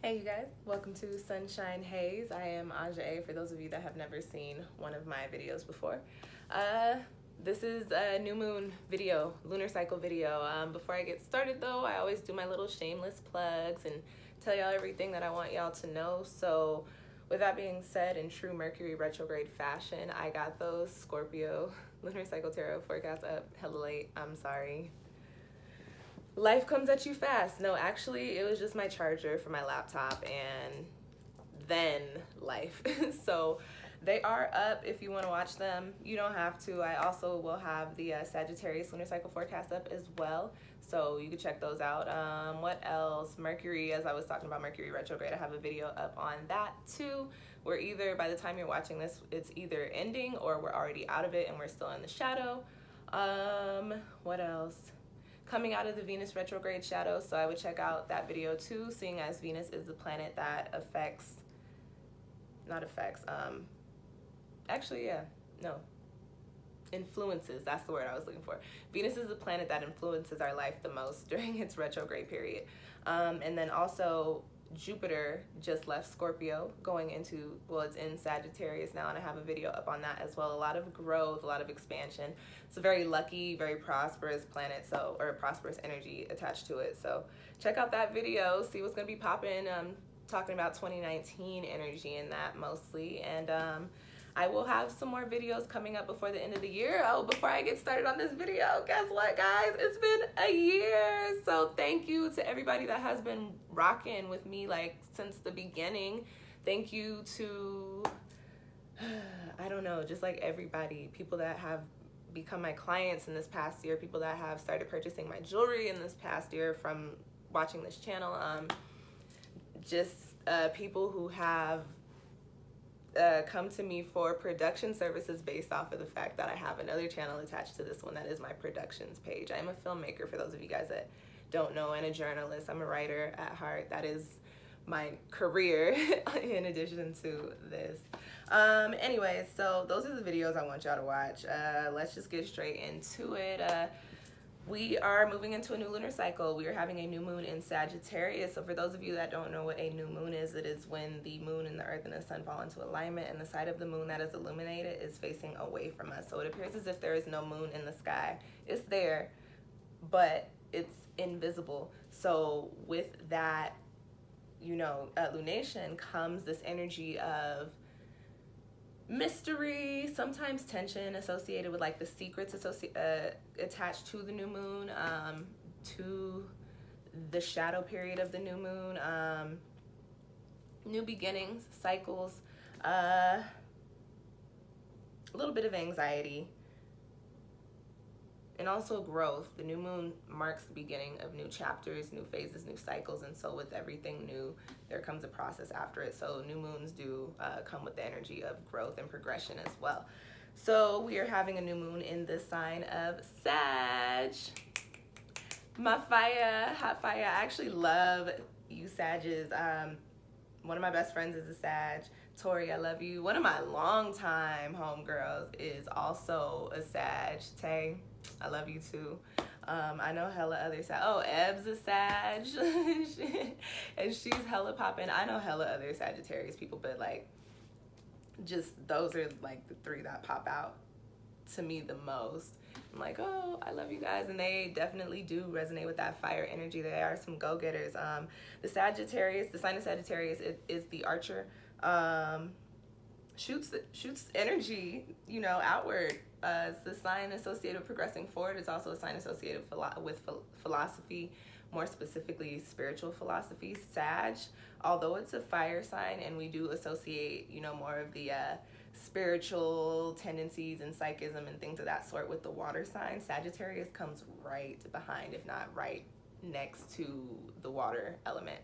Hey you guys, welcome to Sunshine Haze. I am Aja, for those of you that have never seen one of my videos before. This is a new moon video, lunar cycle video. Before I get started though, I always do my little shameless plugs and tell y'all everything that I want y'all to know. So with that being said, in true Mercury retrograde fashion, I got those Scorpio lunar cycle tarot forecasts up hella late. I'm sorry. Life comes at you fast. No, actually, it was just my charger for my laptop and then life. So they are up if you want to watch them. You don't have to. I also will have the Sagittarius lunar cycle forecast up as well. So you can check those out. What else? Mercury, as I was talking about Mercury retrograde, I have a video up on that too. We're either, by the time you're watching this, it's either ending or we're already out of it and we're still in the shadow. What else? Coming out of the Venus retrograde shadow, so I would check out that video too, seeing as Venus is the planet that influences, that's the word I was looking for. Venus is the planet that influences our life the most during its retrograde period. And then also Jupiter just left Scorpio, going into, well, it's in Sagittarius now, and I have a video up on that as well. A lot of growth, a lot of expansion. It's a very lucky, very prosperous planet, so, or prosperous energy attached to it. So check out that video, see what's gonna be popping. Talking about 2019 energy in that mostly, and I will have some more videos coming up before the end of the year. Oh, before I get started on this video, guess what, guys? It's been a year. So thank you to everybody that has been rocking with me like since the beginning. Thank you to, I don't know, just like everybody, people that have become my clients in this past year, people that have started purchasing my jewelry in this past year from watching this channel, people who have come to me for production services based off of the fact that I have another channel attached to this one that is my productions page. I'm a filmmaker, for those of you guys that don't know, and a journalist. I'm a writer at heart. That is my career in addition to this. Anyways, so those are the videos I want y'all to watch. Let's just get straight into it. We are moving into a new lunar cycle. We are having a new moon in Sagittarius. So for those of you that don't know what a new moon is, it is when the moon and the earth and the sun fall into alignment, and the side of the moon that is illuminated is facing away from us. So it appears as if there is no moon in the sky. It's there, but it's invisible. So with that, you know, lunation comes this energy of mystery, sometimes tension associated with like the secrets attached to the new moon, to the shadow period of the new moon, new beginnings, cycles, a little bit of anxiety, and also growth. The new moon marks the beginning of new chapters, new phases, new cycles, and so with everything new, there comes a process after it. So new moons do come with the energy of growth and progression as well. So we are having a new moon in the sign of Sag. My fire, hot fire. I actually love you Sages. One of my best friends is a Sag. Tori, I love you. One of my longtime homegirls is also a Sag. Tay, I love you too. I know hella other Sag. Oh, Eb's a Sag. And she's hella poppin'. I know hella other Sagittarius people, but like, just those are like the three that pop out to me the most. I'm like, oh, I love you guys. And they definitely do resonate with that fire energy. They are some go-getters. The Sagittarius, the sign of Sagittarius is the archer. Shoots energy, you know, outward. It's the sign associated with progressing forward. It's also a sign associated with philosophy, more specifically spiritual philosophy. Sag, although it's a fire sign and we do associate, you know, more of the spiritual tendencies and psychism and things of that sort with the water sign, Sagittarius comes right behind, if not right next to the water element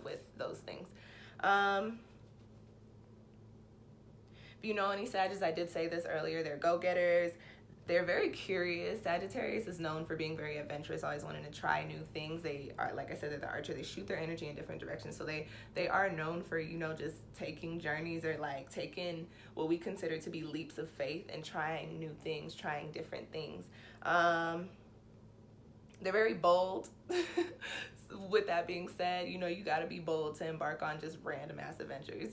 with those things. If you know any Sagittarius, I did say this earlier, they're go-getters. They're very curious. Sagittarius is known for being very adventurous, always wanting to try new things. They are, like I said, they're the archer. They shoot their energy in different directions. So they are known for, you know, just taking journeys or like taking what we consider to be leaps of faith and trying new things, trying different things. They're very bold. with that being said, you know, you got to be bold to embark on just random ass adventures.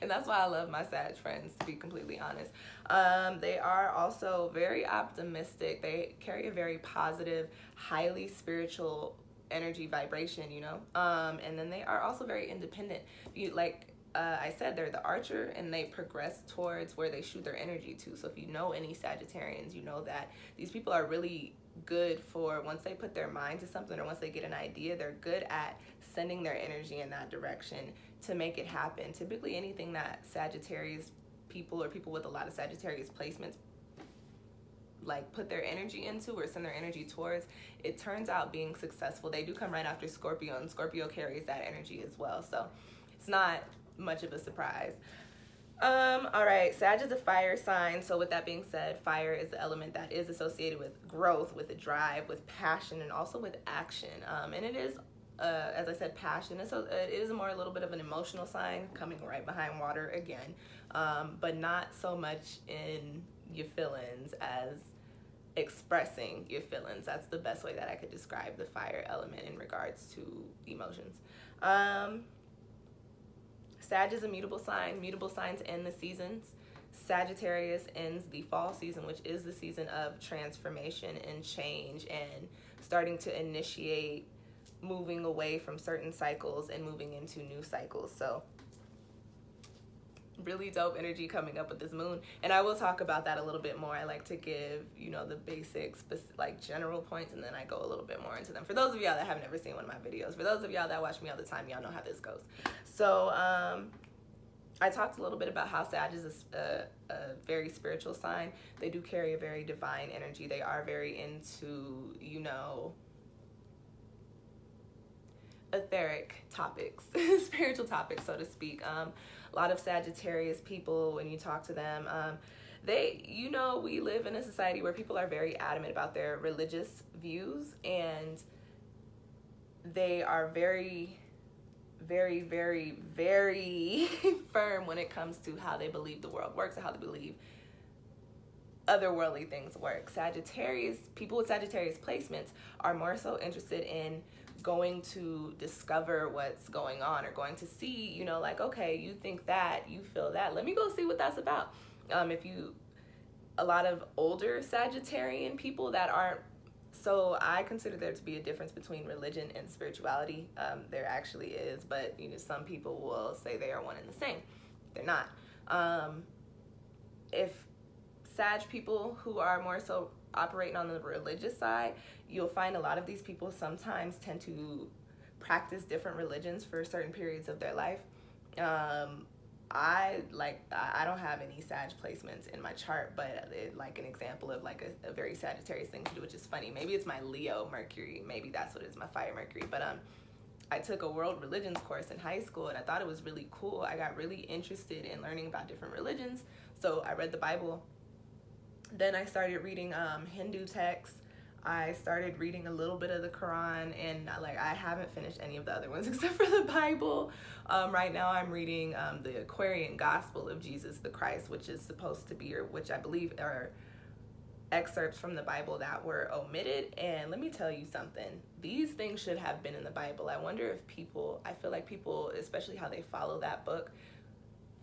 And that's why I love my Sag friends, to be completely honest. They are also very optimistic. They carry a very positive, highly spiritual energy vibration, you know. And then they are also very independent. I said, they're the archer, and they progress towards where they shoot their energy to. So if you know any Sagittarians, you know that these people are really good for, once they put their mind to something or once they get an idea, they're good at sending their energy in that direction to make it happen. Typically anything that Sagittarius people or people with a lot of Sagittarius placements like put their energy into or send their energy towards, it turns out being successful. They do come right after Scorpio, and Scorpio carries that energy as well, so it's not much of a surprise. All right, Sag is a fire sign. So with that being said, fire is the element that is associated with growth, with a drive, with passion, and also with action. And it is, as I said, passion. So it is a little bit of an emotional sign, coming right behind water again, but not so much in your feelings as expressing your feelings. That's the best way that I could describe the fire element in regards to emotions. Sag is a mutable sign. Mutable signs end the seasons. Sagittarius ends the fall season, which is the season of transformation and change and starting to initiate moving away from certain cycles and moving into new cycles. So really dope energy coming up with this moon, and I will talk about that a little bit more. I like to give, you know, the basics, like general points, and then I go a little bit more into them. For those of y'all that have never seen one of my videos, for those of y'all that watch me all the time, y'all know how this goes. So I talked a little bit about how Sag is a very spiritual sign. They do carry a very divine energy. They are very into, you know, etheric topics, spiritual topics, so to speak. A lot of Sagittarius people, when you talk to them, they, you know, we live in a society where people are very adamant about their religious views, and they are very, very, very, very firm when it comes to how they believe the world works and how they believe otherworldly things work. Sagittarius, people with Sagittarius placements are more so interested in going to discover what's going on, or going to see, you know, like, okay, you think that, you feel that, let me go see what that's about. A lot of older Sagittarian people that aren't, so I consider there to be a difference between religion and spirituality. There actually is, but you know, some people will say they are one and the same. They're not. If Sag people who are more so operating on the religious side, you'll find a lot of these people sometimes tend to practice different religions for certain periods of their life. I don't have any Sag placements in my chart, but like an example of like a very Sagittarius thing to do, which is funny. Maybe it's my Leo Mercury. Maybe that's what it is, my fire Mercury. But I took a world religions course in high school, and I thought it was really cool. I got really interested in learning about different religions. So I read the Bible. Then I started reading Hindu texts. I started reading a little bit of the Quran, and I haven't finished any of the other ones except for the Bible. Right now I'm reading the Aquarian Gospel of Jesus the Christ, which is supposed to be, or which I believe are excerpts from the Bible that were omitted. And let me tell you something, these things should have been in the Bible. I wonder if people, I feel like people, especially how they follow that book,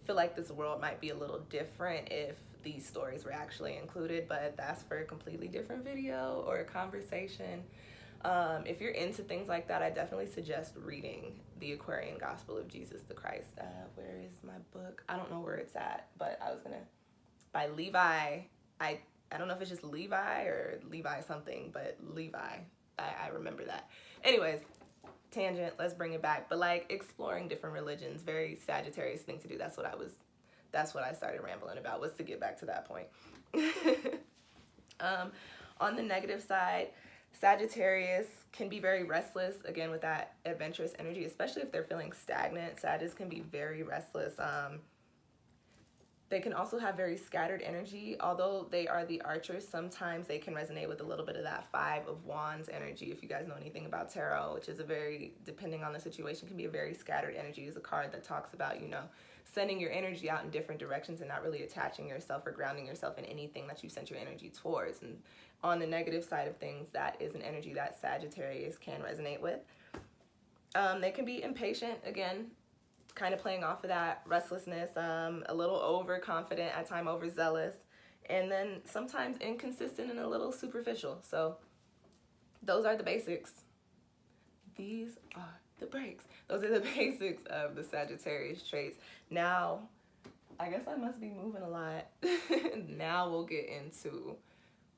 feel like this world might be a little different if these stories were actually included, but that's for a completely different video or a conversation. If you're into things like that, I definitely suggest reading the Aquarian Gospel of Jesus the Christ. Where is my book? I don't know where it's at, but I was gonna, by Levi. I don't know if it's just Levi or Levi something, but Levi. I remember that. Anyways, tangent, let's bring it back. But like exploring different religions, very Sagittarius thing to do. That's what I started rambling about, was to get back to that point. On the negative side, Sagittarius can be very restless, again, with that adventurous energy, especially if they're feeling stagnant. Sagittarius can be very restless. They can also have very scattered energy. Although they are the archers, sometimes they can resonate with a little bit of that Five of Wands energy. If you guys know anything about tarot, which is a very, depending on the situation, can be a very scattered energy. It's a card that talks about, you know, sending your energy out in different directions and not really attaching yourself or grounding yourself in anything that you sent your energy towards. And on the negative side of things, that is an energy that Sagittarius can resonate with. They can be impatient, again, kind of playing off of that restlessness, a little overconfident, at times overzealous, and then sometimes inconsistent and a little superficial. So those are the basics. These are the breaks. Those are the basics of the Sagittarius traits. Now, I guess I must be moving a lot. Now we'll get into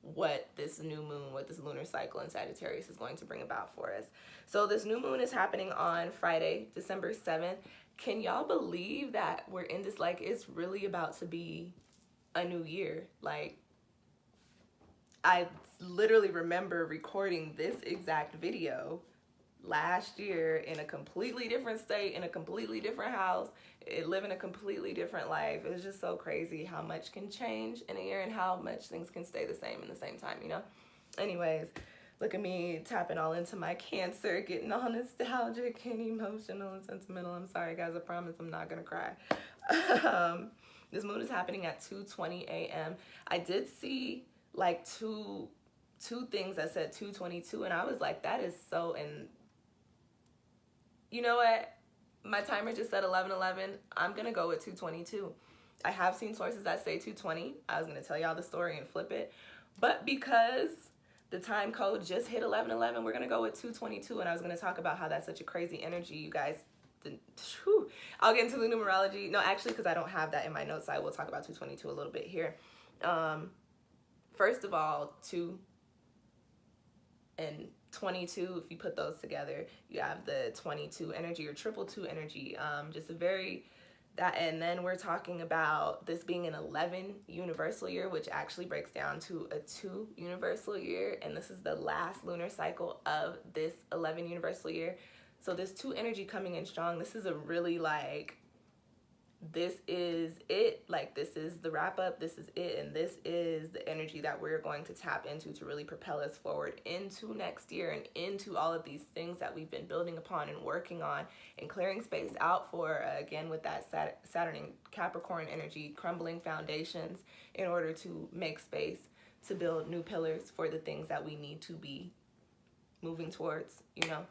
what this new moon, what this lunar cycle in Sagittarius is going to bring about for us. So this new moon is happening on Friday, December 7th. Can y'all believe that we're in this, like, it's really about to be a new year? Like, I literally remember recording this exact video last year in a completely different state, in a completely different house, living a completely different life. It was just so crazy how much can change in a year and how much things can stay the same in the same time, you know? Anyways, look at me tapping all into my Cancer, getting all nostalgic and emotional and sentimental. I'm sorry, guys. I promise I'm not going to cry. This moon is happening at 2:20 a.m. I did see like two things that said 2:22, and I was like, that is so, and you know what? My timer just said 11:11. I'm going to go with 2:22. I have seen sources that say 2:20. I was going to tell y'all the story and flip it. But because the time code just hit 11:11, we're going to go with 2:22. And I was going to talk about how that's such a crazy energy, you guys. I'll get into the numerology. No, actually, because I don't have that in my notes, I will talk about 2:22 a little bit here. First of all, 2 and 22, if you put those together, you have the 22 energy or triple 2 energy. Just a very, that, and then we're talking about this being an 11 universal year, which actually breaks down to a 2 universal year. And this is the last lunar cycle of this 11 universal year. So this 2 energy coming in strong, this is a really like, this is it, like this is the wrap up, this is it, and this is the energy that we're going to tap into to really propel us forward into next year and into all of these things that we've been building upon and working on and clearing space out for, again, with that Saturn and Capricorn energy, crumbling foundations in order to make space to build new pillars for the things that we need to be moving towards, you know.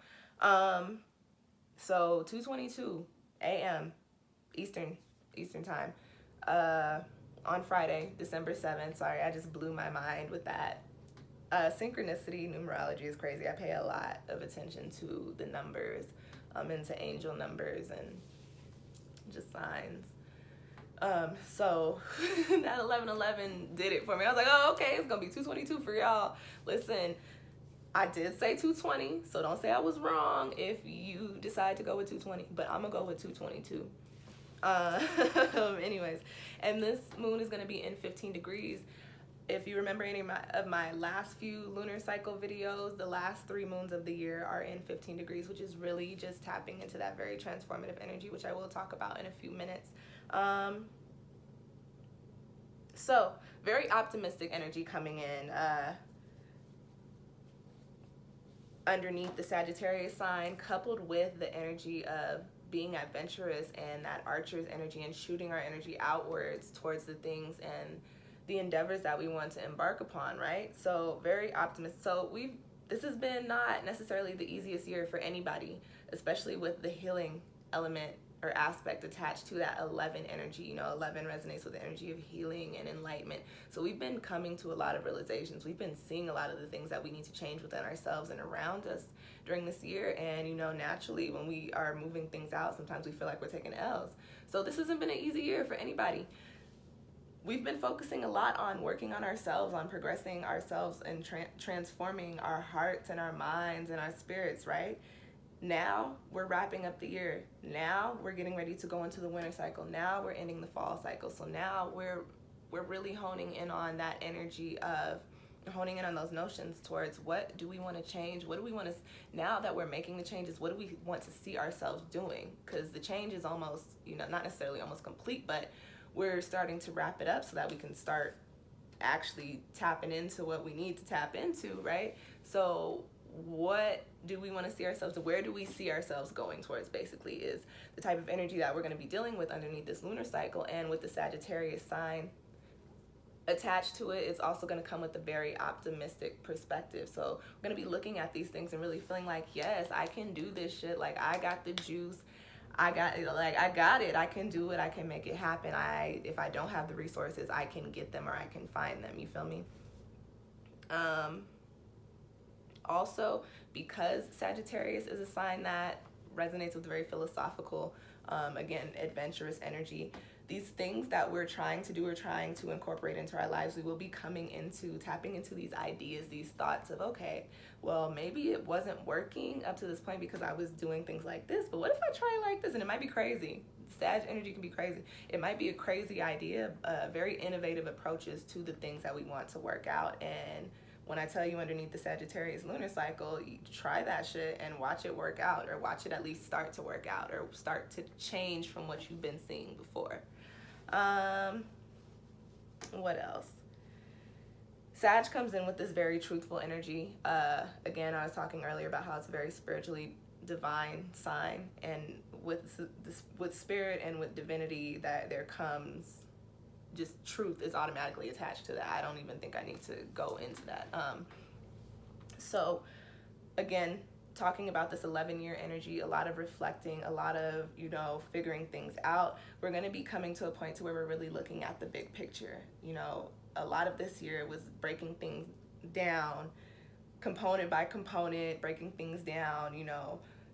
So 2:22 a.m. Eastern time, on Friday, December 7th. Sorry, I just blew my mind with that. Synchronicity, numerology is crazy. I pay a lot of attention to the numbers. I'm into angel numbers and just signs. So that 11:11 did it for me. I was like, oh, okay, it's gonna be 2:22 for y'all. Listen, I did say 2:20, so don't say I was wrong if you decide to go with 2:20, but I'm gonna go with 2:22. Anyways, and this moon is going to be in 15 degrees. If you remember any of my last few lunar cycle videos, the last 3 moons of the year are in 15 degrees, which is really just tapping into that very transformative energy, which I will talk about in a few minutes. So very optimistic energy coming in underneath the Sagittarius sign, coupled with the energy of being adventurous and that archer's energy and shooting our energy outwards towards the things and the endeavors that we want to embark upon, right? So very optimistic. So this has been not necessarily the easiest year for anybody, especially with the healing element or aspect attached to that 11 energy. You know, 11 resonates with the energy of healing and enlightenment. So we've been coming to a lot of realizations. We've been seeing a lot of the things that we need to change within ourselves and around us during this year. And, you know, naturally when we are moving things out, sometimes we feel like we're taking L's. So this hasn't been an easy year for anybody. We've been focusing a lot on working on ourselves, on progressing ourselves and transforming our hearts and our minds and our spirits, right? Now we're wrapping up the year. Now we're getting ready to go into the winter cycle. Now we're ending the fall cycle. So now we're really honing in on that energy of honing in on those notions towards what do we want to change? What do we want to, now that we're making the changes, what do we want to see ourselves doing? Because the change is almost, you know, not necessarily almost complete, but we're starting to wrap it up so that we can start actually tapping into what we need to tap into, right? So what do we want to see ourselves, where do we see ourselves going towards, basically, is the type of energy that we're going to be dealing with underneath this lunar cycle. And with the Sagittarius sign attached to it, it's also going to come with a very optimistic perspective. So we're going to be looking at these things and really feeling like, yes, I can do this shit. Like, I got the juice. I got it. I can do it. I can make it happen. If I don't have the resources, I can get them, or I can find them. You feel me? Also, because Sagittarius is a sign that resonates with very philosophical, again, adventurous energy, these things that we're trying to do, we're trying to incorporate into our lives, we will be tapping into these ideas, these thoughts of, okay, well, maybe it wasn't working up to this point because I was doing things like this, but what if I try like this? And it might be crazy. Sag energy can be crazy. It might be a crazy idea, very innovative approaches to the things that we want to work out. And when I tell you underneath the Sagittarius lunar cycle, you try that shit and watch it work out, or watch it at least start to work out, or start to change from what you've been seeing before. What else? Sag comes in with this very truthful energy. Again, I was talking earlier about how it's a very spiritually divine sign, and with spirit and with divinity, that there comes just truth is automatically attached to that. I don't even think I need to go into that. So again, talking about this 11-year energy, a lot of reflecting, a lot of, figuring things out. We're going to be coming to a point to where we're really looking at the big picture. A lot of this year was breaking things down, component by component, breaking things down.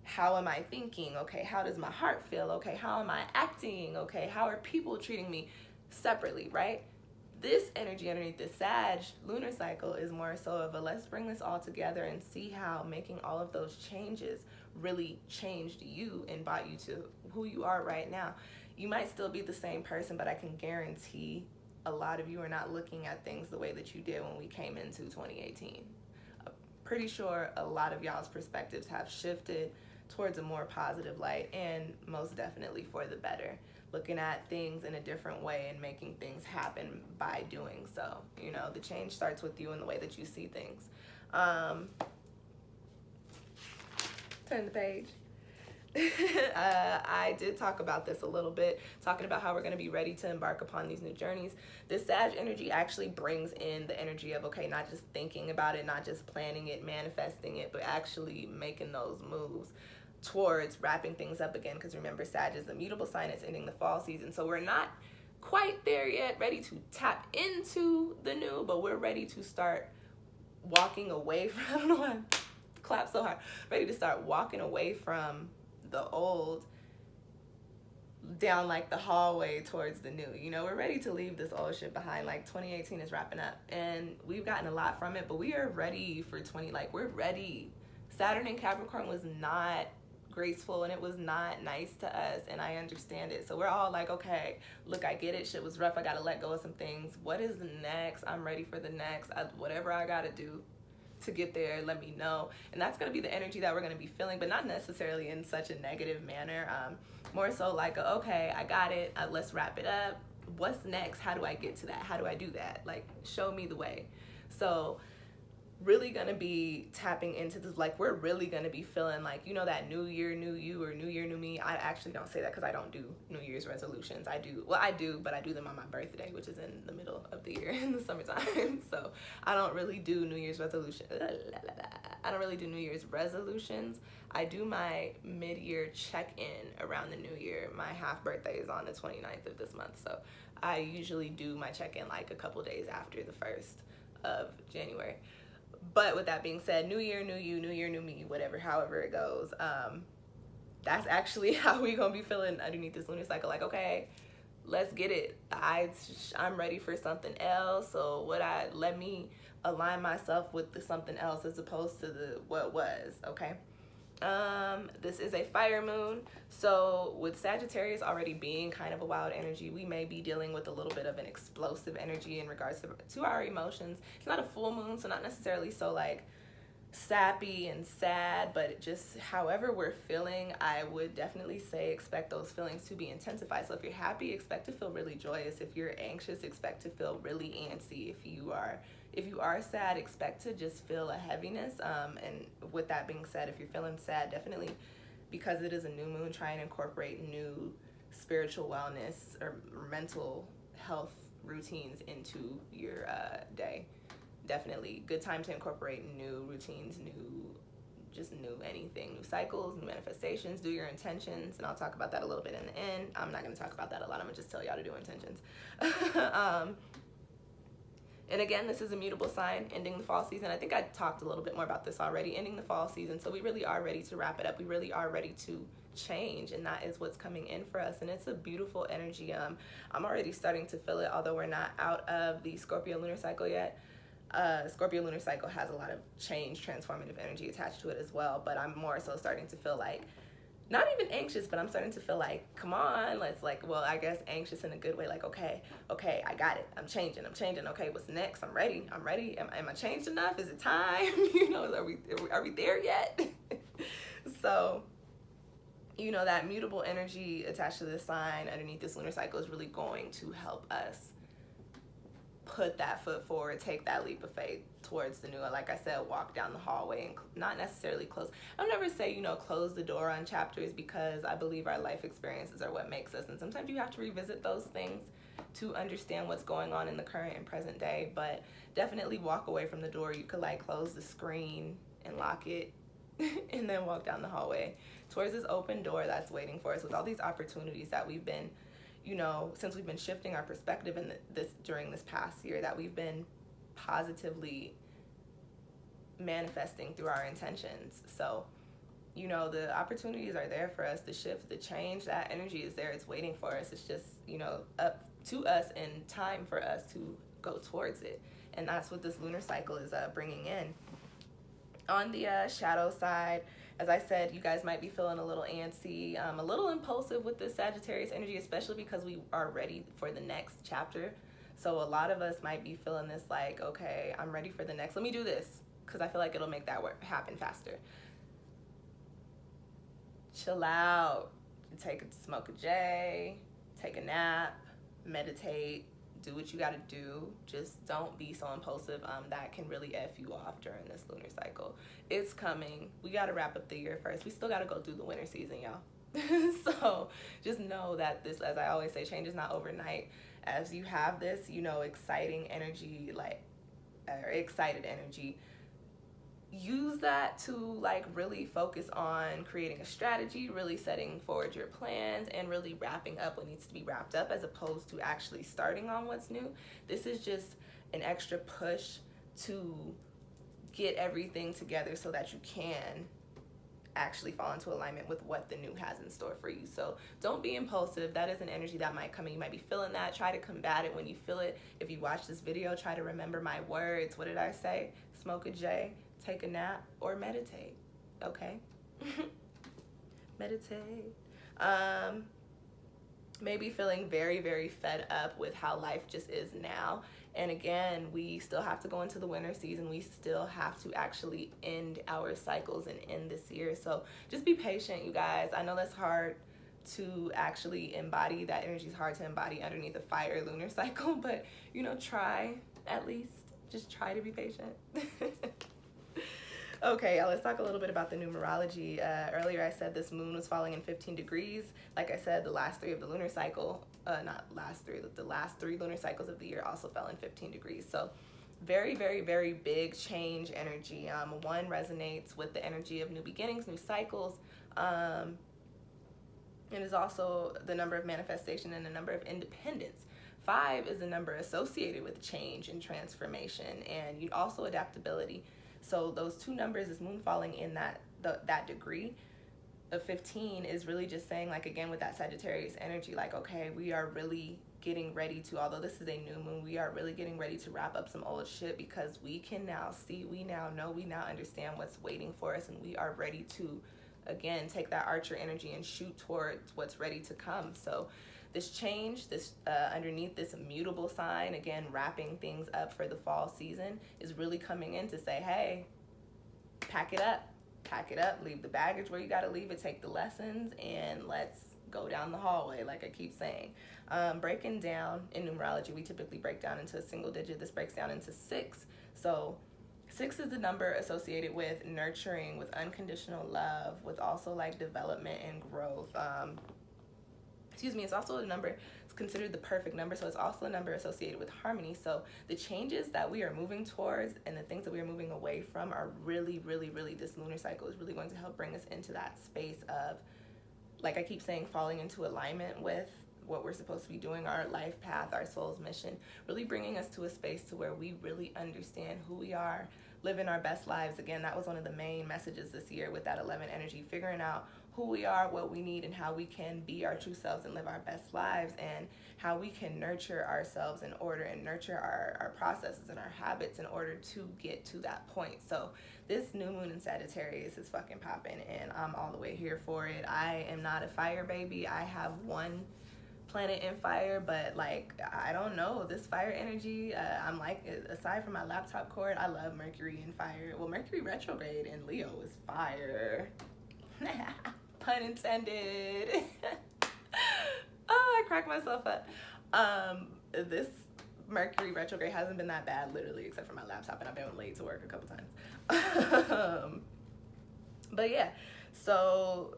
How am I thinking? Okay, how does my heart feel? Okay, how am I acting? Okay, how are people treating me? Separately, right? This energy underneath the Sag lunar cycle is more so of a, let's bring this all together and see how making all of those changes really changed you and brought you to who you are right now. You might still be the same person, but I can guarantee a lot of you are not looking at things the way that you did when we came into 2018. I'm pretty sure a lot of y'all's perspectives have shifted towards a more positive light, and most definitely for the better. Looking at things in a different way and making things happen by doing so. The change starts with you and the way that you see things. Turn the page. I did talk about this a little bit, talking about how we're going to be ready to embark upon these new journeys. This Sag energy actually brings in the energy of, okay, not just thinking about it, not just planning it, manifesting it, but actually making those moves towards wrapping things up again. Because remember, Sag is the mutable sign. It's ending the fall season, so we're not quite there yet, ready to tap into the new, but we're ready to start walking away from, I don't know why I clap so hard, ready to start walking away from the old down like the hallway towards the new. We're ready to leave this old shit behind. Like, 2018 is wrapping up and we've gotten a lot from it, but we are ready for we're ready. Saturn in Capricorn was not graceful and it was not nice to us, and I understand it. So we're all like, okay, look, I get it, shit was rough, I gotta let go of some things. What is the next? I'm ready for the next. Whatever I gotta do to get there, let me know. And that's gonna be the energy that we're gonna be feeling, but not necessarily in such a negative manner. More so like, okay, I got it, let's wrap it up. What's next? How do I get to that? How do I do that? Like, show me the way. So really gonna be tapping into this, like, we're really gonna be feeling like, that new year, new you, or new year, new me. I actually don't say that because I don't do New Year's resolutions. I do, but I do them on my birthday, which is in the middle of the year in the summertime. So I don't really do New Year's resolutions. I don't really do New Year's resolutions. I do my mid-year check-in around the new year. My half birthday is on the 29th of this month, so I usually do my check-in like a couple days after the 1st of January. But with that being said, new year, new you, new year, new me, whatever, however it goes, that's actually how we gonna be feeling underneath this lunar cycle. Like, okay, let's get it. I'm ready for something else. So let me align myself with the something else as opposed to what was, okay? This is a fire moon, so with Sagittarius already being kind of a wild energy, we may be dealing with a little bit of an explosive energy in regards to our emotions. It's not a full moon, so not necessarily so like sappy and sad, but just however we're feeling, I would definitely say expect those feelings to be intensified. So if you're happy, expect to feel really joyous. If you're anxious, expect to feel really antsy. If you are sad, expect to just feel a heaviness. And with that being said, if you're feeling sad, definitely, because it is a new moon, try and incorporate new spiritual wellness or mental health routines into your day. Definitely good time to incorporate new routines, new anything, new cycles, new manifestations. Do your intentions, and I'll talk about that a little bit in the end. I'm not going to talk about that a lot. I'm going to just tell y'all to do intentions. And again, this is a mutable sign, ending the fall season. I think I talked a little bit more about this already, ending the fall season. So we really are ready to wrap it up. We really are ready to change, and that is what's coming in for us. And it's a beautiful energy. I'm already starting to feel it, although we're not out of the Scorpio lunar cycle yet. Scorpio lunar cycle has a lot of change, transformative energy attached to it as well. But I'm more so starting to feel like, not even anxious, but I'm starting to feel like, come on, let's well, I guess anxious in a good way. Like, okay, I got it. I'm changing. Okay, what's next? I'm ready. Am I changed enough? Is it time? Are we there yet? So, that mutable energy attached to this sign underneath this lunar cycle is really going to help us put that foot forward, take that leap of faith towards the new. Like I said, walk down the hallway and not necessarily close. I'll never say, close the door on chapters, because I believe our life experiences are what makes us. And sometimes you have to revisit those things to understand what's going on in the current and present day. But definitely walk away from the door. You could close the screen and lock it and then walk down the hallway towards this open door that's waiting for us with all these opportunities that we've been, since we've been shifting our perspective during this past year, that we've been positively manifesting through our intentions. So, the opportunities are there for us. The shift, the change, that energy is there. It's waiting for us. It's just, up to us and time for us to go towards it. And that's what this lunar cycle is bringing in. On the shadow side, as I said, you guys might be feeling a little antsy, a little impulsive with this Sagittarius energy, especially because we are ready for the next chapter. So a lot of us might be feeling this like, okay, I'm ready for the next. Let me do this because I feel like it'll make that happen faster. Chill out. Smoke a J, take a nap, meditate. Do what you got to do. Just don't be so impulsive. That can really F you off during this lunar cycle. It's coming. We got to wrap up the year first. We still got to go through the winter season, y'all. So just know that this, as I always say, change is not overnight. As you have this, exciting energy, excited energy, use that to really focus on creating a strategy, really setting forward your plans, and really wrapping up what needs to be wrapped up, as opposed to actually starting on what's new. This is just an extra push to get everything together so that you can actually fall into alignment with what the new has in store for you. So don't be impulsive. That is an energy that might come in. You might be feeling that. Try to combat it when you feel it. If you watch this video, try to remember my words. What did I say? Smoke a J, take a nap, or meditate. Okay? Meditate. Maybe feeling very, very fed up with how life just is now. And again, we still have to go into the winter season. We still have to actually end our cycles and end this year. So just be patient, you guys. I know that's hard to actually embody. That energy is hard to embody underneath a fire lunar cycle, but try at least. Just try to be patient. Okay, let's talk a little bit about the numerology. Earlier I said this moon was falling in 15 degrees. Like I said, the last three of the lunar cycle, the last three lunar cycles of the year also fell in 15 degrees. So very, very, very big change energy. One resonates with the energy of new beginnings, new cycles. It is also the number of manifestation and the number of independence. 5 is a number associated with change and transformation, and also adaptability. So those two numbers, is moon falling in that degree of 15, is really just saying, again, with that Sagittarius energy, okay, we are really getting ready to, although this is a new moon, we are really getting ready to wrap up some old shit, because we can now see, we now know, we now understand what's waiting for us, and we are ready to, again, take that Archer energy and shoot towards what's ready to come. So this change, this underneath this immutable sign, again, wrapping things up for the fall season, is really coming in to say, hey, pack it up. Pack it up, leave the baggage where you got to leave it, take the lessons, and let's go down the hallway, like I keep saying. Breaking down in numerology, we typically break down into a single digit. This breaks down into 6. So 6 is the number associated with nurturing, with unconditional love, with also like development and growth. It's also a number, it's considered the perfect number, so it's also a number associated with harmony. So the changes that we are moving towards and the things that we are moving away from are really, really, really, this lunar cycle is really going to help bring us into that space of, like I keep saying, falling into alignment with what we're supposed to be doing, our life path, our soul's mission, really bringing us to a space to where we really understand who we are, living our best lives. Again, that was one of the main messages this year with that 11 energy, figuring out who we are, what we need, and how we can be our true selves and live our best lives, and how we can nurture ourselves in order and nurture our processes and our habits in order to get to that point. So this new moon in Sagittarius is fucking popping, and I'm all the way here for it. I am not a fire baby. I have one planet in fire, but like, I don't know, this fire energy, I'm like, aside from my laptop cord, I love Mercury in fire. Well, Mercury retrograde in Leo is fire. Pun intended. Oh, I cracked myself up. This Mercury retrograde hasn't been that bad, literally, except for my laptop, and I've been late to work a couple times. But yeah, so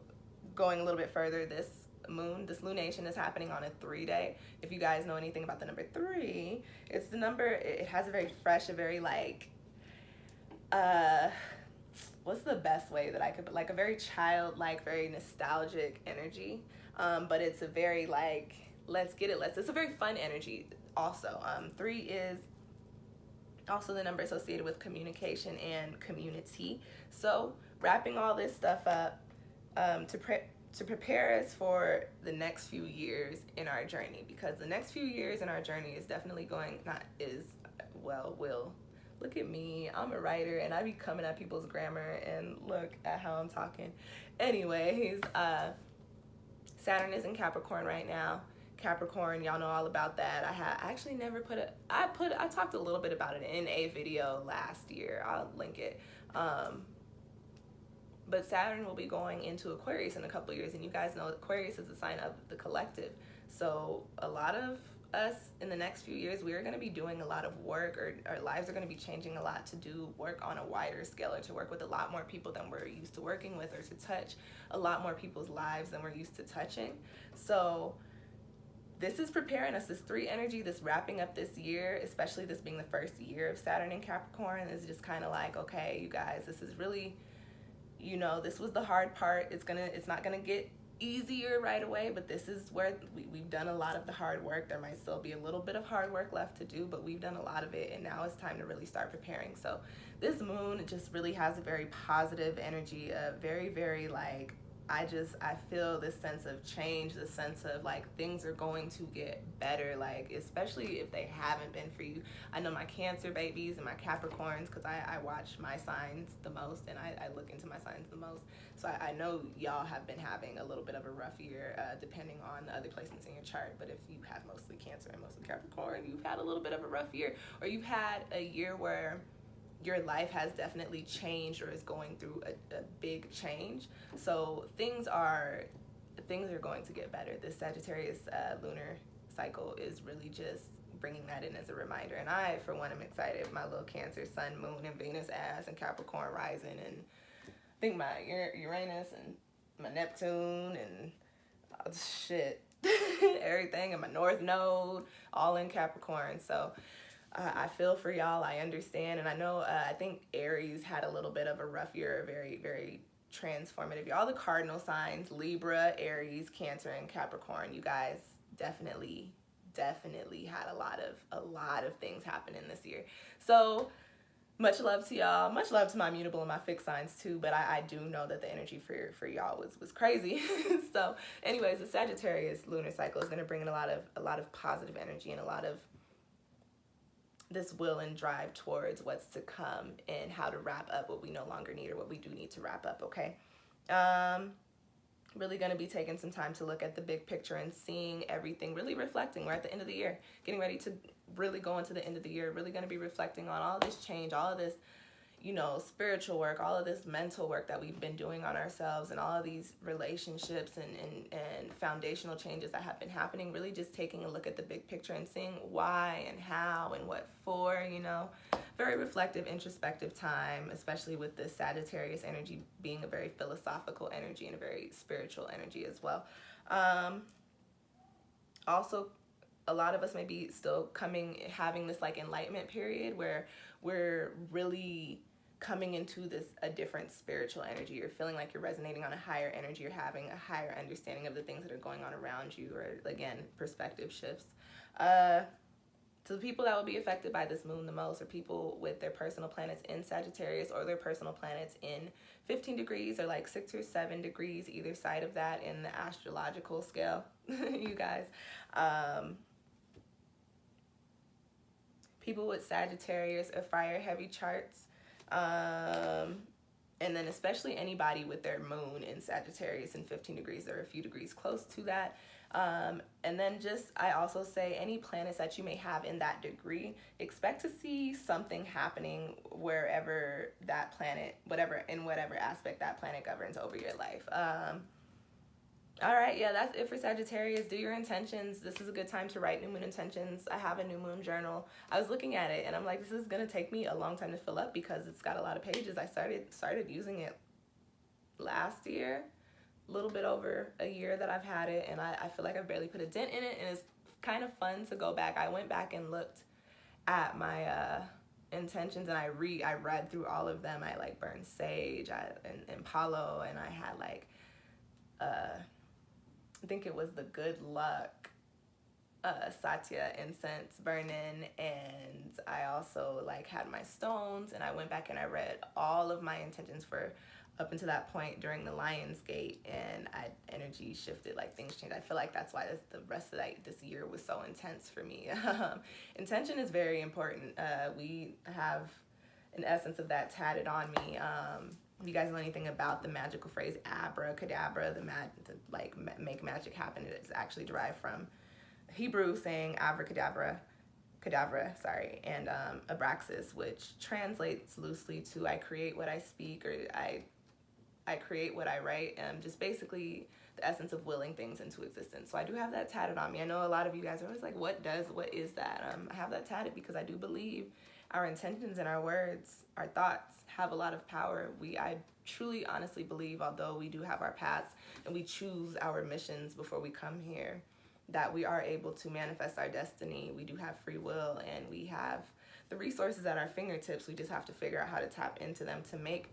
going a little bit further, this lunation is happening on a 3-day. If you guys know anything about the number 3, it's the number, it has a very fresh, a very like, what's the best way that I could, like a very childlike, very nostalgic energy. But it's a very like, let's get it, it's a very fun energy also. 3 is also the number associated with communication and community. So wrapping all this stuff up to prepare us for the next few years in our journey, because the next few years in our journey is definitely will. Look at me, I'm a writer and I be coming at people's grammar, and look at how I'm talking. Anyways, Saturn is in Capricorn right now. Capricorn, y'all know all about that. I actually never I talked a little bit about it in a video last year. I'll link it. But Saturn will be going into Aquarius in a couple of years, and you guys know Aquarius is a sign of the collective. So a lot of us in the next few years, we are going to be doing a lot of work, or our lives are going to be changing a lot to do work on a wider scale, or to work with a lot more people than we're used to working with, or to touch a lot more people's lives than we're used to touching. So this is preparing us, this 3 energy, this wrapping up this year, especially this being the first year of Saturn in Capricorn, is just kind of like, okay, you guys, this is really, you know, this was the hard part. It's not gonna get easier right away, but this is where we've done a lot of the hard work. There might still be a little bit of hard work left to do, but we've done a lot of it, and now it's time to really start preparing. So this moon just really has a very positive energy, a very, very like, I feel this sense of change, this sense of like things are going to get better, like especially if they haven't been for you. I know my Cancer babies and my Capricorns, because I watch my signs the most, and I look into my signs the most. So I know y'all have been having a little bit of a rough year, depending on the other placements in your chart. But if you have mostly Cancer and mostly Capricorn, you've had a little bit of a rough year, or you've had a year where your life has definitely changed or is going through a big change. So things are going to get better. This Sagittarius lunar cycle is really just bringing that in as a reminder. And I, for one, am excited. My little Cancer sun, moon, and Venus ass, and Capricorn rising, and I think my Uranus and my Neptune and shit, everything, and my North Node, all in Capricorn. So I feel for y'all, I understand, and I know, I think Aries had a little bit of a rough year, very, very transformative. All the cardinal signs, Libra, Aries, Cancer, and Capricorn, you guys definitely had a lot of things happening this year. So much love to y'all, much love to my mutable and my fixed signs too, but I do know that the energy for y'all was crazy. So anyways, the Sagittarius lunar cycle is going to bring in a lot of positive energy and a lot of this will and drive towards what's to come and how to wrap up what we no longer need or what we do need to wrap up, okay? Really going to be taking some time to look at the big picture and seeing everything, really reflecting. We're at the end of the year, getting ready to really go into the end of the year, really going to be reflecting on all this change, all of this, you know, spiritual work, all of this mental work that we've been doing on ourselves, and all of these relationships and foundational changes that have been happening, really just taking a look at the big picture and seeing why and how and what for, you know. Very reflective, introspective time, especially with the Sagittarius energy being a very philosophical energy and a very spiritual energy as well. Also, a lot of us may be still having this like enlightenment period where we're really coming into a different spiritual energy. You're feeling like you're resonating on a higher energy. You're having a higher understanding of the things that are going on around you, or again, perspective shifts. So the people that will be affected by this moon the most are people with their personal planets in Sagittarius, or their personal planets in 15 degrees or like 6 or 7 degrees either side of that in the astrological scale, you guys. People with Sagittarius or fire heavy charts, and then especially anybody with their moon in Sagittarius in 15 degrees or a few degrees close to that. And then I also say any planets that you may have in that degree, expect to see something happening wherever that planet, in whatever aspect that planet governs over your life. All right, yeah, that's it for Sagittarius. Do your intentions. This is a good time to write new moon intentions. I have a new moon journal. I was looking at it and I'm like, this is gonna take me a long time to fill up because it's got a lot of pages. I started using it last year, a little bit over a year that I've had it, and I feel like I've barely put a dent in it, and it's kind of fun to go back. I went back and looked at my intentions, and I read through all of them. I like burned sage and palo, and I had like I think it was the good luck Satya incense burning, and I also like had my stones, and I went back and I read all of my intentions for up until that point during the Lion's Gate, and energy shifted, like things changed. I feel like that's why the rest of this year was so intense for me. Intention is very important. We have an essence of that tatted on me. If you guys know anything about the magical phrase abracadabra, make magic happen, it is actually derived from Hebrew saying abracadabra, and abraxas, which translates loosely to I create what I speak, or I create what I write, just basically the essence of willing things into existence. So I do have that tatted on me. I know a lot of you guys are always like, what is that? I have that tatted because I do believe our intentions and our words, our thoughts have a lot of power. I truly, honestly believe, although we do have our paths and we choose our missions before we come here, that we are able to manifest our destiny. We do have free will, and we have the resources at our fingertips. We just have to figure out how to tap into them to make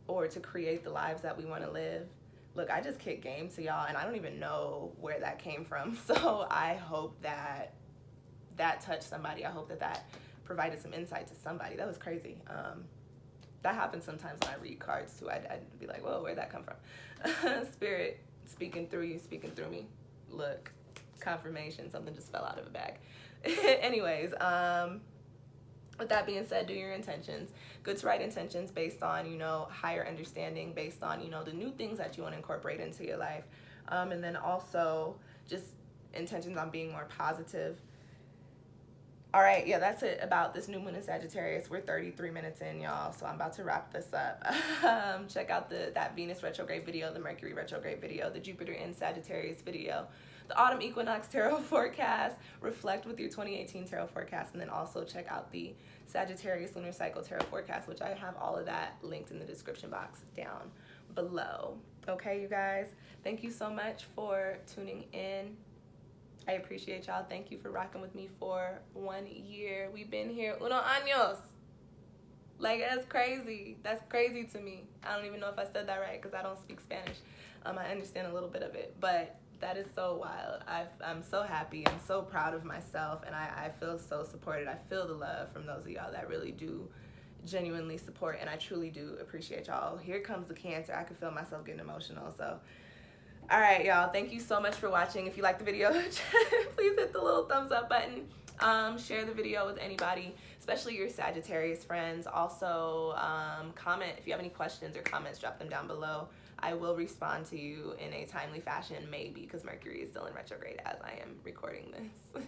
or to create the lives that we want to live. Look, I just kicked game to y'all, and I don't even know where that came from. So I hope that touched somebody. I hope that provided some insight to somebody. That was crazy. That happens sometimes when I read cards too. I'd be like, whoa, where'd that come from? Spirit speaking through you, speaking through me. Look, confirmation, something just fell out of a bag. Anyways, with that being said, do your intentions. Good to write intentions based on, higher understanding, based on, the new things that you want to incorporate into your life. And then also just intentions on being more positive. All right, yeah, that's it about this new moon in Sagittarius. We're 33 minutes in, y'all, so I'm about to wrap this up. Check out that Venus retrograde video, the Mercury retrograde video, the Jupiter in Sagittarius video, the autumn equinox tarot forecast, reflect with your 2018 tarot forecast, and then also check out the Sagittarius lunar cycle tarot forecast, which I have all of that linked in the description box down below. Okay, you guys, thank you so much for tuning in. I appreciate y'all. Thank you for rocking with me for 1 year. We've been here uno años. Like, that's crazy. That's crazy to me. I don't even know if I said that right because I don't speak Spanish. I understand a little bit of it, but that is so wild. I'm so happy. I'm so proud of myself, and I feel so supported. I feel the love from those of y'all that really do genuinely support, and I truly do appreciate y'all. Here comes the Cancer. I could feel myself getting emotional, so... All right, y'all, thank you so much for watching. If you like the video, please hit the little thumbs up button. Share the video with anybody, especially your Sagittarius friends. Also, comment if you have any questions or comments, drop them down below. I will respond to you in a timely fashion, maybe, because Mercury is still in retrograde as I am recording this.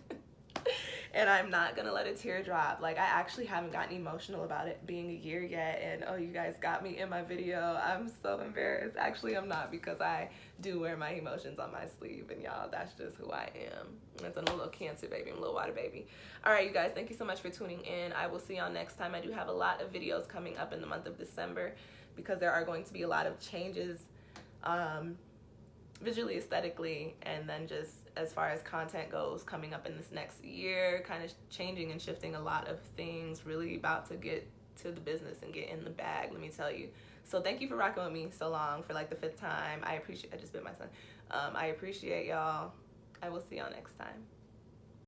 And I'm not gonna let a tear drop. Like, I actually haven't gotten emotional about it being a year yet, and oh, you guys got me in my video. I'm so embarrassed. Actually, I'm not, because I do wear my emotions on my sleeve, and y'all, that's just who I am. That's a little Cancer baby, I'm a little water baby. All right, you guys, thank you so much for tuning in. I will see y'all next time. I do have a lot of videos coming up in the month of December, because there are going to be a lot of changes visually, aesthetically, and then just as far as content goes coming up in this next year, kind of changing and shifting a lot of things, really about to get to the business and get in the bag, let me tell you. So thank you for rocking with me so long, for like the 5th time. I just bit my tongue. I appreciate y'all. I will see y'all next time.